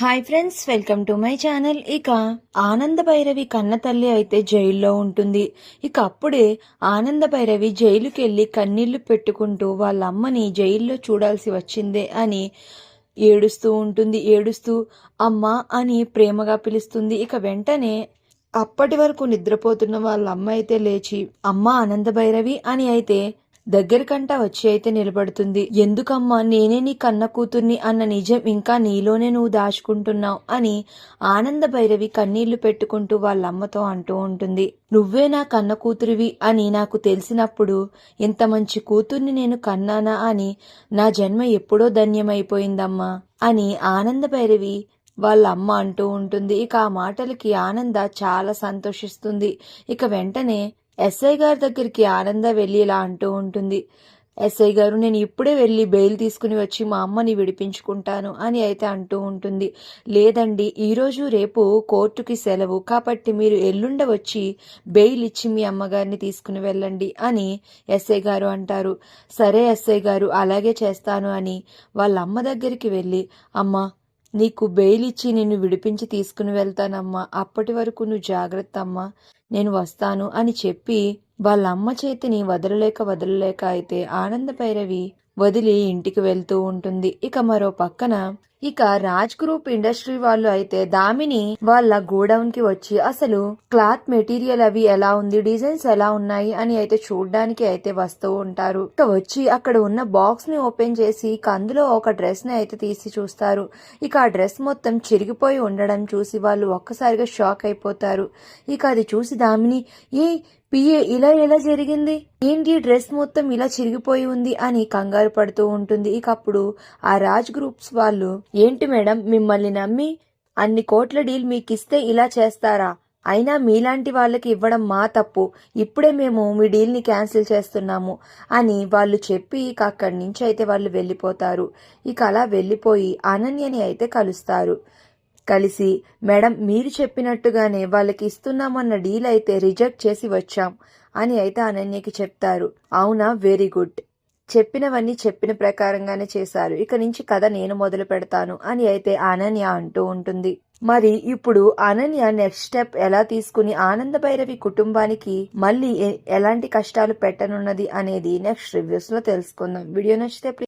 Hi friends, welcome to my channel. ఇక ఆనంద భైరవి కన్న తల్లి అయితే జైల్లో ఉంటుంది. ఇక అప్పుడే ఆనంద భైరవి జైలుకి వెళ్ళి కన్నీళ్లు పెట్టుకుంటూ వాళ్ళ అమ్మని జైల్లో చూడాల్సి వచ్చిందే అని ఏడుస్తూ ఉంటుంది. ఏడుస్తూ అమ్మా అని ప్రేమగా పిలుస్తుంది. ఇక వెంటనే అప్పటి వరకు నిద్రపోతున్న వాళ్ళ అమ్మ అయితే లేచి అమ్మ ఆనంద భైరవి అని అయితే దగ్గరకంటా వచ్చి అయితే నిలబడుతుంది. ఎందుకమ్మా నేనే నీ కన్న కూతుర్ని అన్న నిజం ఇంకా నీలోనే నువ్వు దాచుకుంటున్నావు అని ఆనంద భైరవి కన్నీళ్లు పెట్టుకుంటూ వాళ్ళ అమ్మతో అంటూ ఉంటుంది. నువ్వే నా కన్న కూతురివి అని నాకు తెలిసినప్పుడు ఇంత మంచి కూతుర్ని నేను కన్నానా అని నా జన్మ ఎప్పుడో ధన్యమైపోయిందమ్మా అని ఆనంద భైరవి వాళ్ళ అమ్మ అంటూ ఉంటుంది. ఇక ఆ మాటలకి ఆనంద చాలా సంతోషిస్తుంది. ఇక వెంటనే ఎస్ఐ గారి దగ్గరికి ఆనంద వెళ్ళి ఇలా అంటూ ఉంటుంది. ఎస్ఐ గారు, నేను ఇప్పుడే వెళ్ళి బెయిల్ తీసుకుని వచ్చి మా అమ్మని విడిపించుకుంటాను అని అయితే అంటూ ఉంటుంది. లేదండి, ఈరోజు రేపు కోర్టుకి సెలవు కాబట్టి మీరు ఎల్లుండ వచ్చి బెయిల్ ఇచ్చి మీ అమ్మగారిని తీసుకుని వెళ్ళండి అని ఎస్ఐ గారు అంటారు. సరే ఎస్ఐ గారు, అలాగే చేస్తాను అని వాళ్ళ అమ్మ దగ్గరికి వెళ్ళి అమ్మ నీకు బెయిల్ ఇచ్చి నిన్ను విడిపించి తీసుకుని వెళ్తానమ్మా, అప్పటి వరకు నువ్వు జాగ్రత్త అమ్మా, నేను వస్తాను అని చెప్పి వాళ్ళ అమ్మ చేతిని వదలలేక అయితే ఆనంద భైరవి వదిలి ఇంటికి వెళ్తూ ఉంటుంది. ఇక మరో పక్కన రాజ్ గ్రూప్ ఇండస్ట్రీ వాళ్ళు అయితే దామిని వాళ్ళ గోడౌన్ కి వచ్చి అసలు క్లాత్ మెటీరియల్ అవి ఎలా ఉంది, డిజైన్స్ ఎలా ఉన్నాయి అని అయితే చూడడానికి అయితే వస్తూ ఉంటారు. ఇక వచ్చి అక్కడ ఉన్న బాక్స్ ని ఓపెన్ చేసి ఇక అందులో ఒక డ్రెస్ ని అయితే తీసి చూస్తారు. ఇక ఆ డ్రెస్ మొత్తం చిరిగిపోయి ఉండడం చూసి వాళ్ళు ఒక్కసారిగా షాక్ అయిపోతారు. ఇక అది చూసి దామిని పిఏ ఇలా ఎలా జరిగింది, ఏంటి డ్రెస్ మొత్తం ఇలా చిరిగిపోయి ఉంది అని కంగారు పడుతూ ఉంటుంది. ఇక అప్పుడు ఆ రాజ్ గ్రూప్స్ వాళ్ళు, ఏంటి మేడం, మిమ్మల్ని నమ్మి అన్ని కోట్ల డీల్ మీకు ఇస్తే ఇలా చేస్తారా, అయినా మీలాంటి వాళ్ళకి ఇవ్వడం మా తప్పు, ఇప్పుడే మేము మీ డీల్ ని క్యాన్సిల్ చేస్తున్నాము అని వాళ్ళు చెప్పి ఇక అక్కడి నుంచి అయితే వాళ్ళు వెళ్ళిపోతారు. ఇక అలా వెళ్ళిపోయి అనన్యని అయితే కలుస్తారు. కలిసి మేడం మీరు చెప్పినట్టుగానే వాళ్ళకి ఇస్తున్నామన్న డీల్ అయితే రిజెక్ట్ చేసి వచ్చాం అని అయితే అనన్యకి చెప్తారు. అవునా, వెరీ గుడ్, చెప్పినవన్నీ చెప్పిన ప్రకారంగానే చేశారు, ఇక నుంచి కథ నేను మొదలు పెడతాను అని అయితే అనన్య అంటూ ఉంటుంది. మరి ఇప్పుడు అనన్య నెక్స్ట్ స్టెప్ ఎలా తీసుకుని ఆనంద భైరవి కుటుంబానికి మళ్ళీ ఎలాంటి కష్టాలు పెట్టనున్నది అనేది నెక్స్ట్ రివ్యూస్ లో తెలుసుకుందాం. వీడియో నచ్చితే